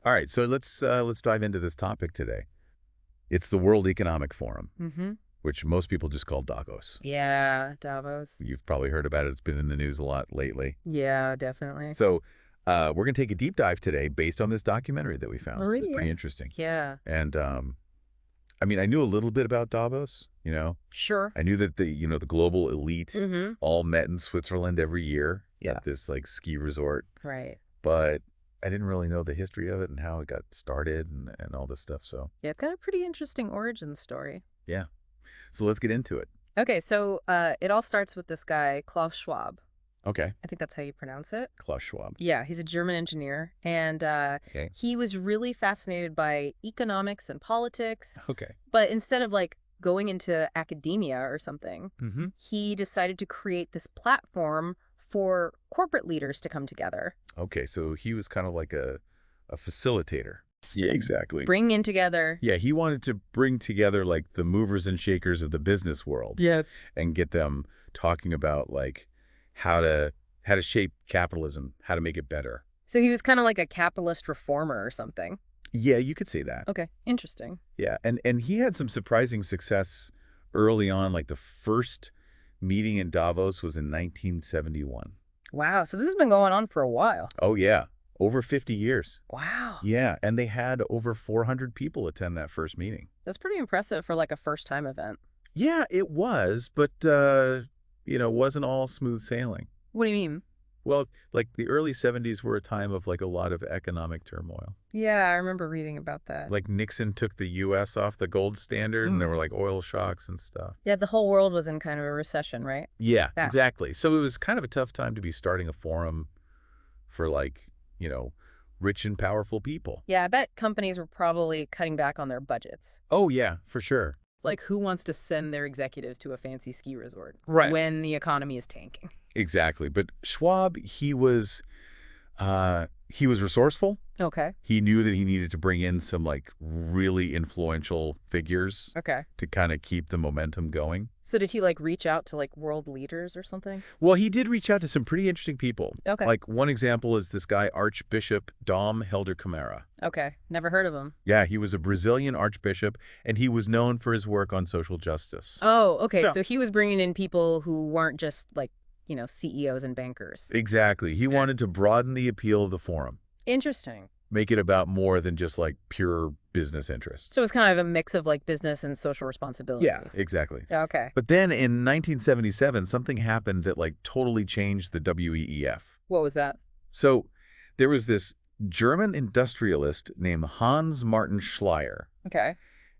All right, so let's dive into this topic today. It's the World Economic Forum, Mm-hmm. which most people just call Davos. Yeah, Davos. You've probably heard about it. It's been in the news a lot lately. Yeah, definitely. So we're going to take a deep dive today based on this documentary that we found. It's Really? pretty interesting. Yeah. And I mean, I knew a little bit about Davos. Sure. I knew that the global elite Mm-hmm. all met in Switzerland every year Yeah. at this like ski resort, Right. but I didn't really know the history of it and how it got started and all this stuff. So Yeah, it's got a pretty interesting origin story. yeah, so let's get into it. Okay, so it all starts with this guy, Klaus Schwab. Okay, I think that's how you pronounce it. Klaus Schwab. Yeah, he's a German engineer, and Okay, he was really fascinated by economics and politics, okay. but instead of like going into academia or something, Mm-hmm. he decided to create this platform for corporate leaders to come together. Okay, so he was kind of like a facilitator. Yeah, exactly. Bring in together. Yeah, he wanted to bring together like the movers and shakers of the business world Yeah. and get them talking about like how to shape capitalism, how to make it better. So he was kind of like a capitalist reformer or something. Yeah, you could say that. Okay, interesting. Yeah, and he had some surprising success early on. Like the first meeting in Davos was in 1971. Wow, so this has been going on for a while. Oh yeah, over 50 years. Wow. Yeah, and they had over 400 people attend that first meeting. That's pretty impressive for like a first-time event. Yeah, it was, but wasn't all smooth sailing. What do you mean? Well, like the early 70s were a time of like a lot of economic turmoil. Yeah, I remember reading about that. Like Nixon took the US off the gold standard and there were like oil shocks and stuff. Yeah, the whole world was in kind of a recession, right? Yeah, Yeah. exactly. So it was kind of a tough time to be starting a forum for like, rich and powerful people. Yeah, I bet companies were probably cutting back on their budgets. Oh yeah, for sure. Like, who wants to send their executives to a fancy ski resort Right. when the economy is tanking? Exactly. But Schwab, he was resourceful. Okay. He knew that he needed to bring in some like really influential figures Okay. to kind of keep the momentum going. So did he like reach out to like world leaders or something? Well, he did reach out to some pretty interesting people. Okay. Like one example is this guy, Archbishop Dom Helder Câmara. Okay. Never heard of him. Yeah, he was a Brazilian archbishop, and he was known for his work on social justice. Oh, okay. Yeah. So he was bringing in people who weren't just like, CEOs and bankers. Exactly. He wanted to broaden the appeal of the forum, Interesting. make it about more than just like pure business interests. So it was kind of a mix of like business and social responsibility. Yeah, exactly. Okay. But then in 1977, something happened that like totally changed the WEEF. What was that? So there was this German industrialist named Hans Martin Schleyer, Okay.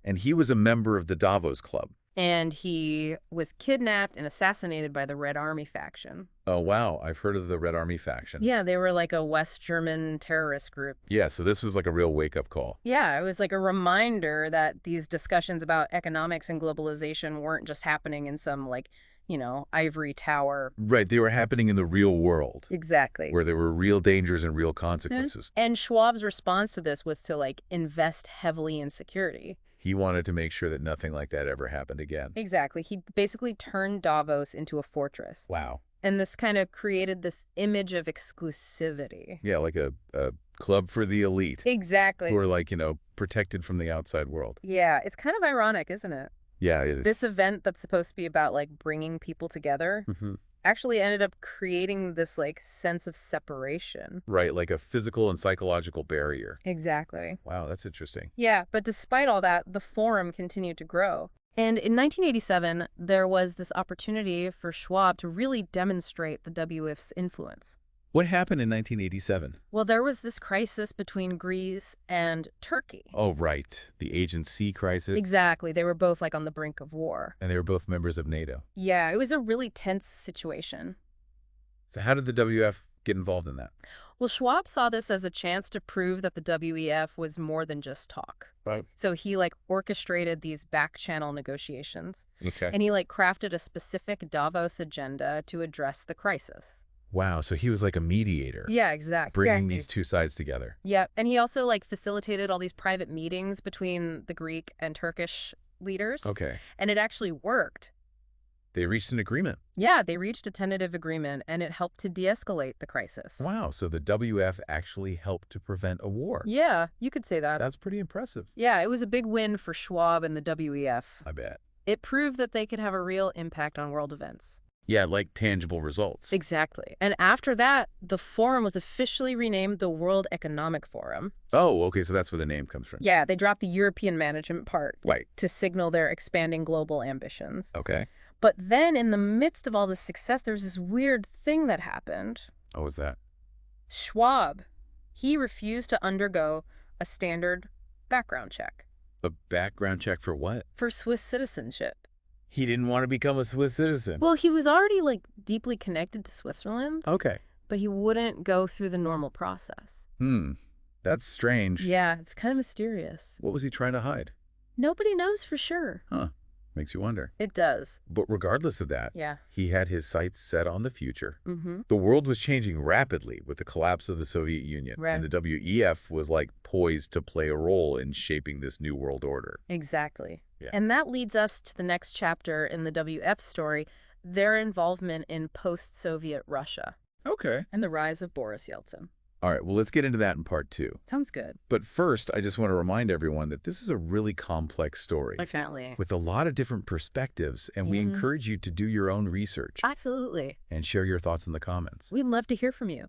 and he was a member of the Davos Club. And he was kidnapped and assassinated by the Red Army faction. Oh, wow. I've heard of the Red Army faction. Yeah, they were like a West German terrorist group. Yeah, so this was like a real wake-up call. Yeah, it was like a reminder that these discussions about economics and globalization weren't just happening in some like, ivory tower. Right, they were happening in the real world, Exactly. where there were real dangers and real consequences. And Schwab's response to this was to like invest heavily in security. He wanted to make sure that nothing like that ever happened again. Exactly. He basically turned Davos into a fortress. Wow. And this kind of created this image of exclusivity. Yeah, like a club for the elite. Exactly. Who are like, protected from the outside world. Yeah, it's kind of ironic, isn't it? Yeah, it is. This event that's supposed to be about like bringing people together actually ended up creating this like sense of separation. Right, like a physical and psychological barrier. Exactly. Wow, that's interesting. Yeah, but despite all that, the forum continued to grow. And in 1987, there was this opportunity for Schwab to really demonstrate the WEF's influence. What happened in 1987? Well, there was this crisis between Greece and Turkey. Oh, right. The Aegean Sea crisis. Exactly. They were both like on the brink of war. And they were both members of NATO. Yeah, it was a really tense situation. So how did the WF get involved in that? Well, Schwab saw this as a chance to prove that the WEF was more than just talk. Right. So he like orchestrated these back-channel negotiations. Okay. And he like crafted a specific Davos agenda to address the crisis. Wow, so he was like a mediator. Yeah, exactly. Bringing these two sides together. Yeah, and he also like facilitated all these private meetings between the Greek and Turkish leaders. Okay. And it actually worked. They reached an agreement. Yeah, they reached a tentative agreement, and it helped to de-escalate the crisis. Wow, so the WF actually helped to prevent a war. Yeah, you could say that. That's pretty impressive. Yeah, it was a big win for Schwab and the WEF. I bet. It proved that they could have a real impact on world events. Yeah, like tangible results. Exactly. And after that, the forum was officially renamed the World Economic Forum. Oh, okay, so that's where the name comes from. Yeah, they dropped the European management part Right. to signal their expanding global ambitions. Okay. But then in the midst of all this success, there was this weird thing that happened. What was that? Schwab, he refused to undergo a standard background check A background check for what? for Swiss citizenship. He didn't want to become a Swiss citizen. Well, he was already deeply connected to Switzerland, Okay. but he wouldn't go through the normal process. That's strange. Yeah, it's kind of mysterious. What was he trying to hide? Nobody knows for sure. Huh. Makes you wonder. It does. But regardless of that, Yeah. he had his sights set on the future. Mm-hmm. The world was changing rapidly with the collapse of the Soviet Union, Right. and the WEF was poised to play a role in shaping this new world order. Exactly. Yeah. And that leads us to the next chapter in the WF story, their involvement in post-Soviet Russia Okay. and the rise of Boris Yeltsin. All right, well, let's get into that in part 2. Sounds good. But first, I just want to remind everyone that this is a really complex story Definitely. with a lot of different perspectives, and we encourage you to do your own research Absolutely. and share your thoughts in the comments. We'd love to hear from you.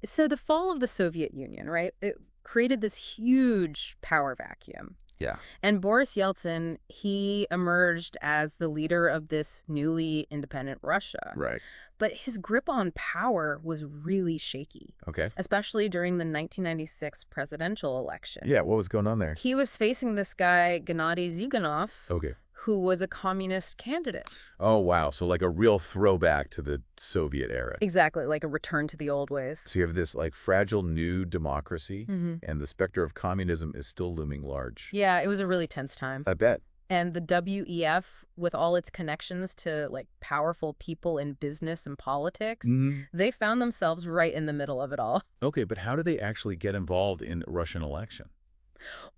So the fall of the Soviet Union, right? It created this huge power vacuum. Yeah. And Boris Yeltsin, he emerged as the leader of this newly independent Russia. Right. But his grip on power was really shaky, Okay. especially during the 1996 presidential election. Yeah, what was going on there? He was facing this guy, Gennady Zyuganov, Okay. who was a communist candidate. Oh, wow. So like a real throwback to the Soviet era. Exactly, like a return to the old ways. So you have this fragile new democracy, Mm-hmm. and the specter of communism is still looming large. Yeah, it was a really tense time. I bet. And the WEF, with all its connections to powerful people in business and politics, they found themselves right in the middle of it all. Okay, but how do they actually get involved in a Russian election?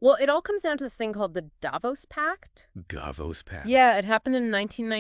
Well, it all comes down to this thing called the Davos Pact. Davos Pact. Yeah, it happened in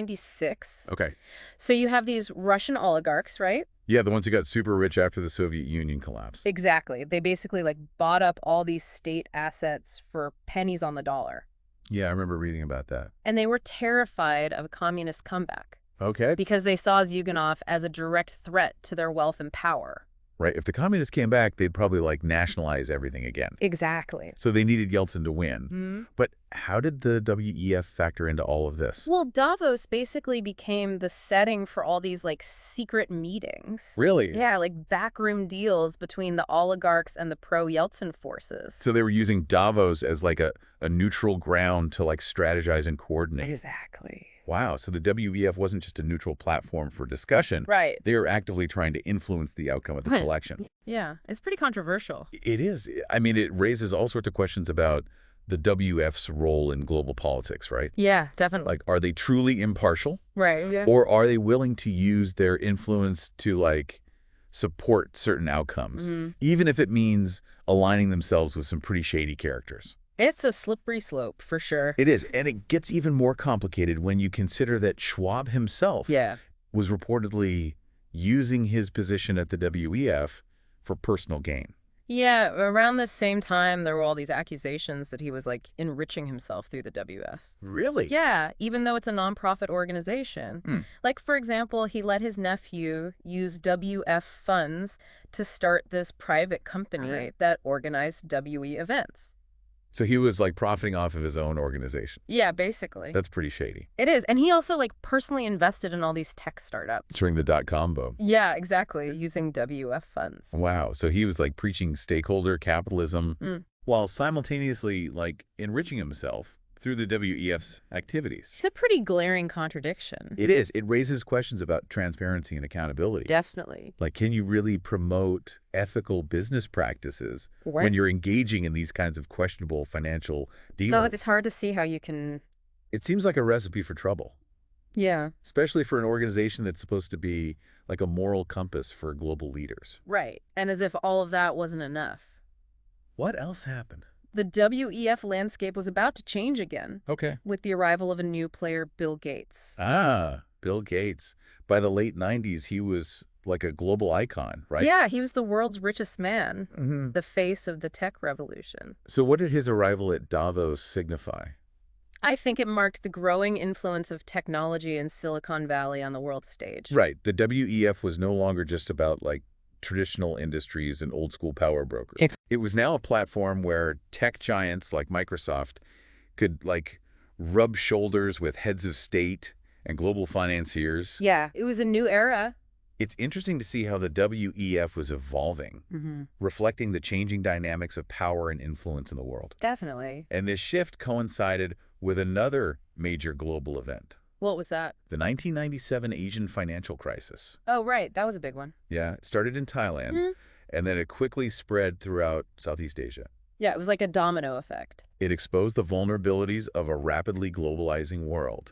1996. Okay. So you have these Russian oligarchs, right? Yeah, the ones who got super rich after the Soviet Union collapsed. Exactly. They basically bought up all these state assets for pennies on the dollar. Yeah, I remember reading about that. And they were terrified of a communist comeback Okay. because they saw Zyuganov as a direct threat to their wealth and power. Right. If the communists came back, they'd probably nationalize everything again. Exactly. So they needed Yeltsin to win. Mm-hmm. But how did the WEF factor into all of this? Well, Davos basically became the setting for all these secret meetings. Really? Yeah, backroom deals between the oligarchs and the pro-Yeltsin forces. So they were using Davos as a neutral ground to strategize and coordinate. Exactly. Wow. So the WEF wasn't just a neutral platform for discussion. Right. They were actively trying to influence the outcome of the Right. selection. Yeah, it's pretty controversial. It is. I mean, it raises all sorts of questions about the WF's role in global politics, right? Yeah, definitely. Are they truly impartial? Right, yeah. Or are they willing to use their influence to support certain outcomes, even if it means aligning themselves with some pretty shady characters? It's a slippery slope, for sure. It is, and it gets even more complicated when you consider that Schwab himself was reportedly using his position at the WEF for personal gain. Yeah, around the same time, there were all these accusations that he was, enriching himself through the WF. Really? Yeah, even though it's a nonprofit organization. For example, he let his nephew use WF funds to start this private company that organized WE events. So he was profiting off of his own organization. Yeah, basically. That's pretty shady. It is. And he also personally invested in all these tech startups. During the dot-com boom. Yeah, exactly, using WF funds. Wow. So he was preaching stakeholder capitalism while simultaneously enriching himself through the WEF's activities. It's a pretty glaring contradiction. It is. It raises questions about transparency and accountability. Definitely. Can you really promote ethical business practices when you're engaging in these kinds of questionable financial dealings? So it's hard to see how you can... It seems like a recipe for trouble. Yeah. Especially for an organization that's supposed to be a moral compass for global leaders. Right. And as if all of that wasn't enough. What else happened? The WEF landscape was about to change again. Okay. With the arrival of a new player, Bill Gates. Ah, Bill Gates. By the late 90s, he was like a global icon, right? Yeah, he was the world's richest man, the face of the tech revolution. So what did his arrival at Davos signify? I think it marked the growing influence of technology in Silicon Valley on the world stage. Right. The WEF was no longer just about like traditional industries and old school power brokers. It was now a platform where tech giants like Microsoft could like rub shoulders with heads of state and global financiers. Yeah, it was a new era. It's interesting to see how the WEF was evolving, reflecting the changing dynamics of power and influence in the world. Definitely. And this shift coincided with another major global event. What was that? The 1997 Asian financial crisis. Oh, right. That was a big one. Yeah, it started in Thailand, and then it quickly spread throughout Southeast Asia. Yeah, it was like a domino effect. It exposed the vulnerabilities of a rapidly globalizing world,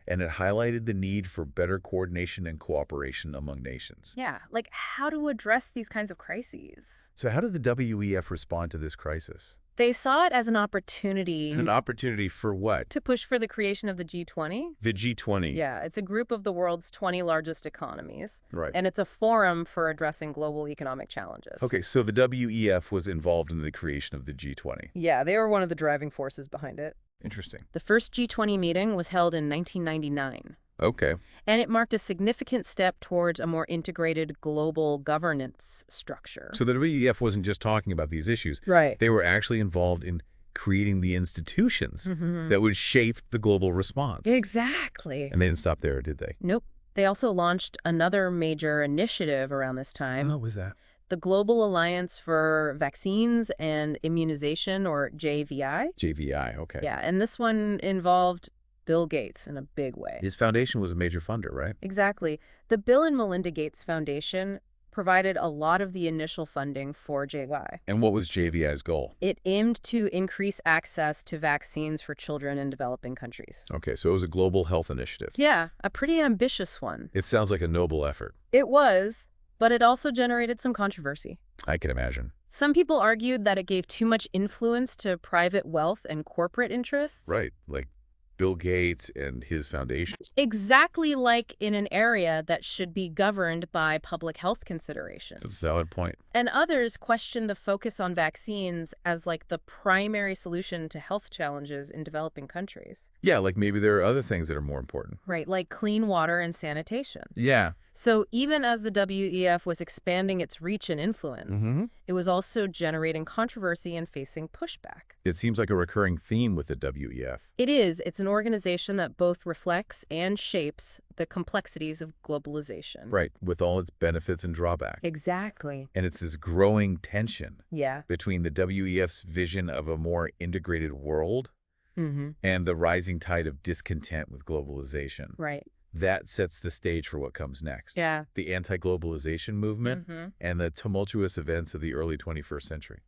and it highlighted the need for better coordination and cooperation among nations. Yeah, like how to address these kinds of crises. So how did the WEF respond to this crisis? They saw it as an opportunity. An opportunity for what? To push for the creation of the G20. The G20. Yeah, it's a group of the world's 20 largest economies. Right. And it's a forum for addressing global economic challenges. Okay, so the WEF was involved in the creation of the G20. Yeah, they were one of the driving forces behind it. Interesting. The first G20 meeting was held in 1999. Okay. And it marked a significant step towards a more integrated global governance structure. So the WEF wasn't just talking about these issues. Right. They were actually involved in creating the institutions that would shape the global response. Exactly. And they didn't stop there, did they? Nope. They also launched another major initiative around this time. What was that? The Global Alliance for Vaccines and Immunization, or JVI. JVI, okay. Yeah, and this one involved Bill Gates in a big way. His foundation was a major funder, right? Exactly. The Bill and Melinda Gates Foundation provided a lot of the initial funding for JVI. And what was JVI's goal? It aimed to increase access to vaccines for children in developing countries. Okay, so it was a global health initiative. Yeah, a pretty ambitious one. It sounds like a noble effort. It was, but it also generated some controversy. I can imagine. Some people argued that it gave too much influence to private wealth and corporate interests. Right, like Bill Gates and his foundation. Exactly like in an area that should be governed by public health considerations. That's a valid point. And others questioned the focus on vaccines as like the primary solution to health challenges in developing countries. Yeah, like maybe there are other things that are more important. Right, like clean water and sanitation. Yeah. So even as the WEF was expanding its reach and influence, it was also generating controversy and facing pushback. It seems like a recurring theme with the WEF. It is. It's an organization that both reflects and shapes the complexities of globalization. Right, with all its benefits and drawbacks. Exactly. And it's this growing tension between the WEF's vision of a more integrated world and the rising tide of discontent with globalization. Right. That sets the stage for what comes next. Yeah. The anti-globalization movement and the tumultuous events of the early 21st century.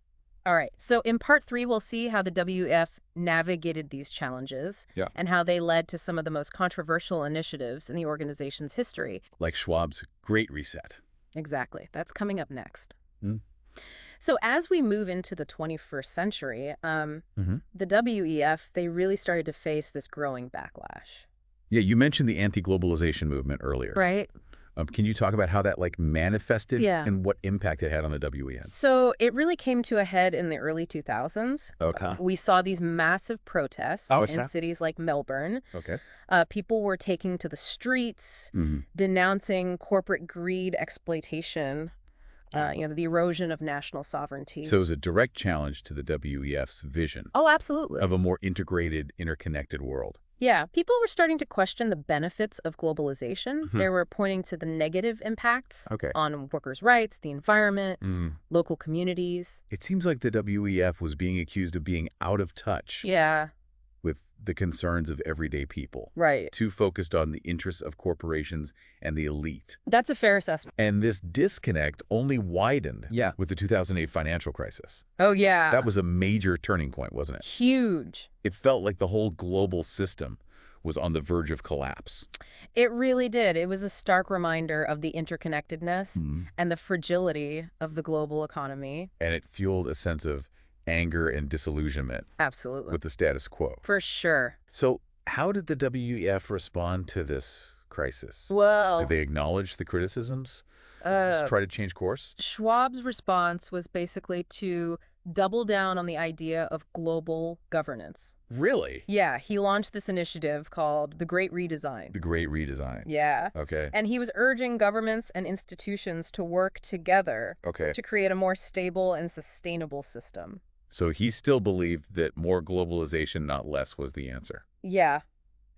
All right. So in part 3, we'll see how the WEF navigated these challenges and how they led to some of the most controversial initiatives in the organization's history. Like Schwab's Great Reset. Exactly. That's coming up next. So as we move into the 21st century, the WEF, they really started to face this growing backlash. Yeah, you mentioned the anti-globalization movement earlier. Right. Can you talk about how that manifested and what impact it had on the WEF? So it really came to a head in the early 2000s. Okay. We saw these massive protests in cities like Melbourne. Okay. People were taking to the streets, denouncing corporate greed, exploitation, the erosion of national sovereignty. So it was a direct challenge to the WEF's vision. Oh, absolutely. Of a more integrated, interconnected world. Yeah, people were starting to question the benefits of globalization. They were pointing to the negative impacts on workers' rights, the environment, local communities. It seems like the WEF was being accused of being out of touch with the concerns of everyday people. Right. Too focused on the interests of corporations and the elite. That's a fair assessment. And this disconnect only widened with the 2008 financial crisis. Oh, yeah. That was a major turning point, wasn't it? Huge. It felt like the whole global system was on the verge of collapse. It really did. It was a stark reminder of the interconnectedness and the fragility of the global economy. And it fueled a sense of anger and disillusionment. Absolutely. With the status quo. For sure. So how did the WEF respond to this crisis. Well, Did they acknowledge the criticisms? Just try to change course? Schwab's response was basically to double down on the idea of global governance. Really? Yeah, he launched this initiative called the Great Redesign. The Great Redesign. Yeah. Okay. And he was urging governments and institutions to work together to create a more stable and sustainable system. So he still believed that more globalization, not less, was the answer. Yeah,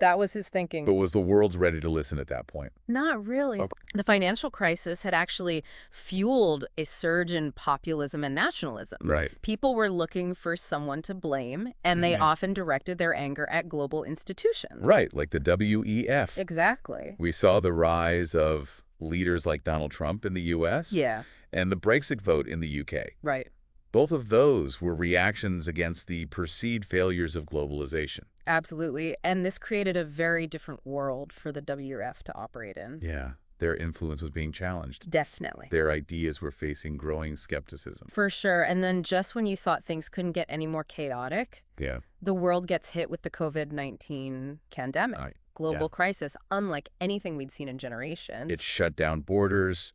that was his thinking. But was the world ready to listen at that point? Not really. Okay. The financial crisis had actually fueled a surge in populism and nationalism. Right. People were looking for someone to blame, and they often directed their anger at global institutions. Right, like the WEF. Exactly. We saw the rise of leaders like Donald Trump in the U.S. Yeah. and the Brexit vote in the U.K. Right. Both of those were reactions against the perceived failures of globalization. Absolutely. And this created a very different world for the WEF to operate in. Yeah, their influence was being challenged. Definitely. Their ideas were facing growing skepticism. For sure. And then just when you thought things couldn't get any more chaotic, the world gets hit with the COVID-19 pandemic. Global crisis, unlike anything we'd seen in generations. It shut down borders,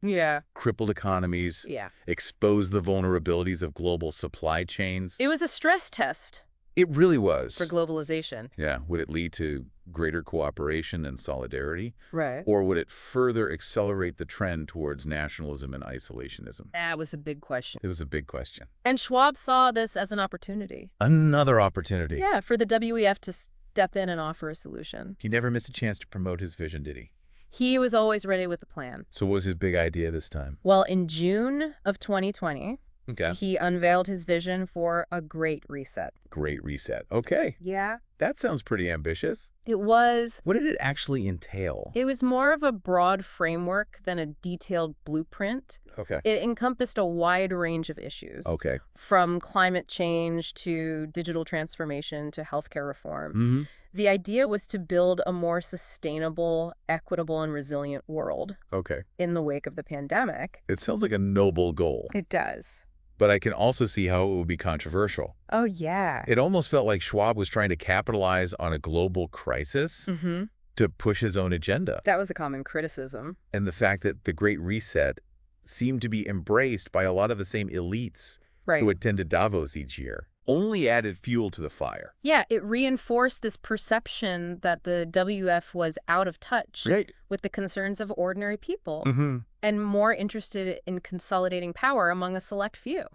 crippled economies, exposed the vulnerabilities of global supply chains. It was a stress test. It really was. For globalization. Yeah. Would it lead to greater cooperation and solidarity? Right. Or would it further accelerate the trend towards nationalism and isolationism? That was the big question. It was a big question. And Schwab saw this as an opportunity. Another opportunity. Yeah, for the WEF to step in and offer a solution. He never missed a chance to promote his vision, did he? He was always ready with a plan. So what was his big idea this time? Well, in June of 2020, he unveiled his vision for a Great Reset. Great Reset. Okay. Yeah. That sounds pretty ambitious. It was. What did it actually entail? It was more of a broad framework than a detailed blueprint. Okay. It encompassed a wide range of issues. Okay. From climate change to digital transformation to healthcare reform. The idea was to build a more sustainable, equitable, and resilient world. In the wake of the pandemic. It sounds like a noble goal. It does. But I can also see how it would be controversial. Oh, yeah. It almost felt like Schwab was trying to capitalize on a global crisis to push his own agenda. That was a common criticism. And the fact that the Great Reset seemed to be embraced by a lot of the same elites who attended Davos each year only added fuel to the fire. Yeah, it reinforced this perception that the WF was out of touch with the concerns of ordinary people and more interested in consolidating power among a select few.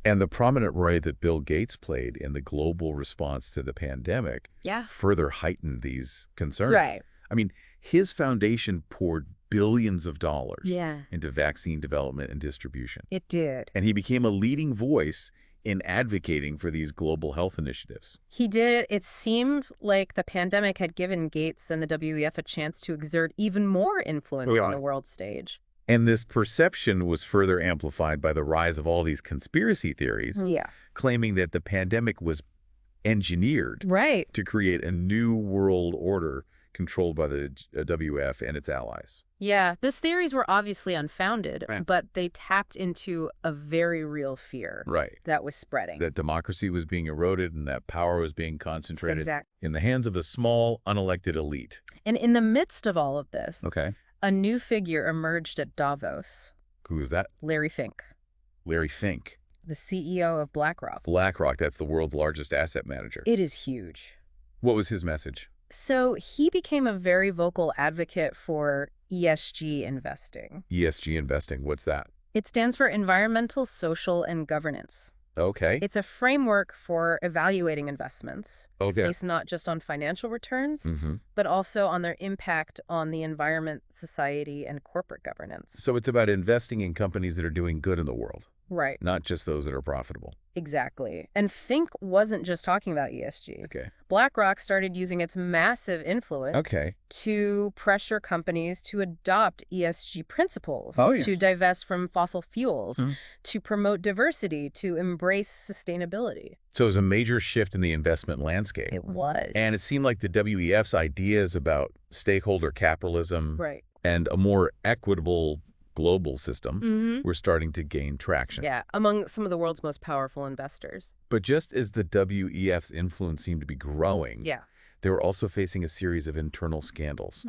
And the prominent role that Bill Gates played in the global response to the pandemic further heightened these concerns. I mean, his foundation poured billions of dollars into vaccine development and distribution. It did. And he became a leading voice in advocating for these global health initiatives. He did. It seemed like the pandemic had given Gates and the WEF a chance to exert even more influence on the world stage. And this perception was further amplified by the rise of all these conspiracy theories, claiming that the pandemic was engineered to create a new world order controlled by the WF and its allies. Yeah, those theories were obviously unfounded, but they tapped into a very real fear that was spreading. That democracy was being eroded and that power was being concentrated in the hands of a small, unelected elite. And in the midst of all of this, a new figure emerged at Davos. Who is that? Larry Fink. Larry Fink. The CEO of BlackRock. BlackRock, that's the world's largest asset manager. It is huge. What was his message? So he became a very vocal advocate for ESG investing. ESG investing, what's that? It stands for environmental, social, and governance. Okay. It's a framework for evaluating investments based not just on financial returns, but also on their impact on the environment, society, and corporate governance. So it's about investing in companies that are doing good in the world. Right. Not just those that are profitable. Exactly. And Fink wasn't just talking about ESG. BlackRock started using its massive influence to pressure companies to adopt ESG principles, to divest from fossil fuels, to promote diversity, to embrace sustainability. So it was a major shift in the investment landscape. It was. And it seemed like the WEF's ideas about stakeholder capitalism and a more equitable global system were starting to gain traction. Yeah, among some of the world's most powerful investors. But just as the WEF's influence seemed to be growing, they were also facing a series of internal scandals.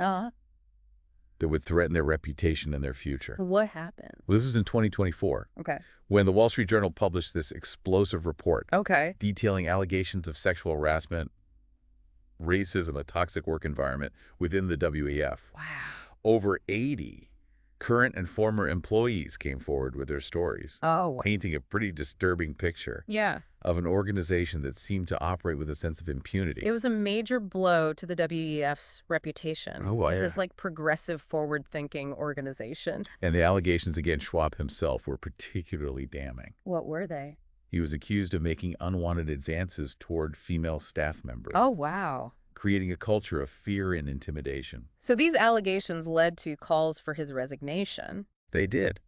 that would threaten their reputation and their future. What happened? Well, this was in 2024. Okay. When the Wall Street Journal published this explosive report Okay. detailing allegations of sexual harassment, racism, a toxic work environment within the WEF. Wow. Over 80 current and former employees came forward with their stories, painting a pretty disturbing picture of an organization that seemed to operate with a sense of impunity. It was a major blow to the WEF's reputation as this progressive, forward-thinking organization. And the allegations against Schwab himself were particularly damning. What were they? He was accused of making unwanted advances toward female staff members. Oh, wow. Creating a culture of fear and intimidation. So these allegations led to calls for his resignation. They did.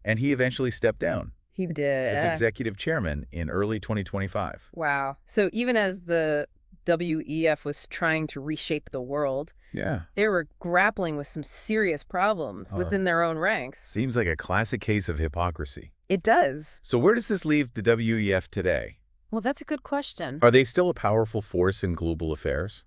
And he eventually stepped down. He did. As executive chairman in early 2025. Wow. So even as the WEF was trying to reshape the world, they were grappling with some serious problems within their own ranks. Seems like a classic case of hypocrisy. It does. So where does this leave the WEF today? Well, that's a good question. Are they still a powerful force in global affairs?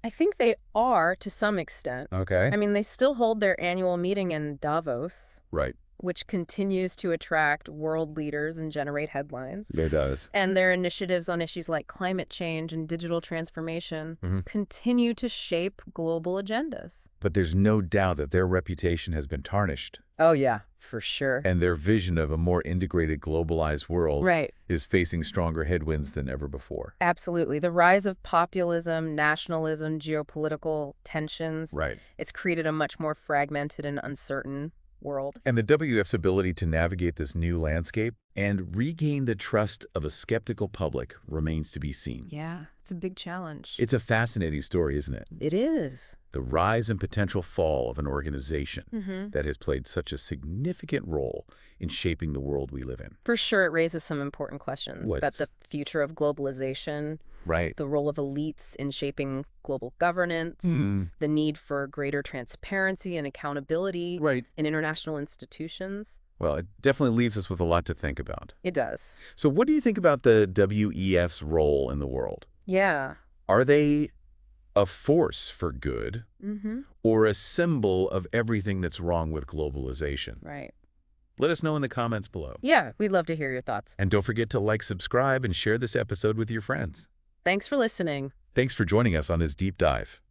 I think they are to some extent. Okay. I mean, they still hold their annual meeting in Davos. Right. Which continues to attract world leaders and generate headlines. It does. And their initiatives on issues like climate change and digital transformation continue to shape global agendas. But there's no doubt that their reputation has been tarnished. Oh, yeah, for sure. And their vision of a more integrated, globalized world is facing stronger headwinds than ever before. Absolutely. The rise of populism, nationalism, geopolitical tensions. It's created a much more fragmented and uncertain world. And the WEF's ability to navigate this new landscape and regain the trust of a skeptical public remains to be seen. Yeah, it's a big challenge. It's a fascinating story, isn't it? It is. The rise and potential fall of an organization that has played such a significant role in shaping the world we live in. For sure, it raises some important questions about the future of globalization, the role of elites in shaping global governance, the need for greater transparency and accountability in international institutions. Well, it definitely leaves us with a lot to think about. It does. So what do you think about the WEF's role in the world? Yeah. Are they a force for good or a symbol of everything that's wrong with globalization? Right. Let us know in the comments below. Yeah, we'd love to hear your thoughts. And don't forget to like, subscribe, and share this episode with your friends. Thanks for listening. Thanks for joining us on this deep dive.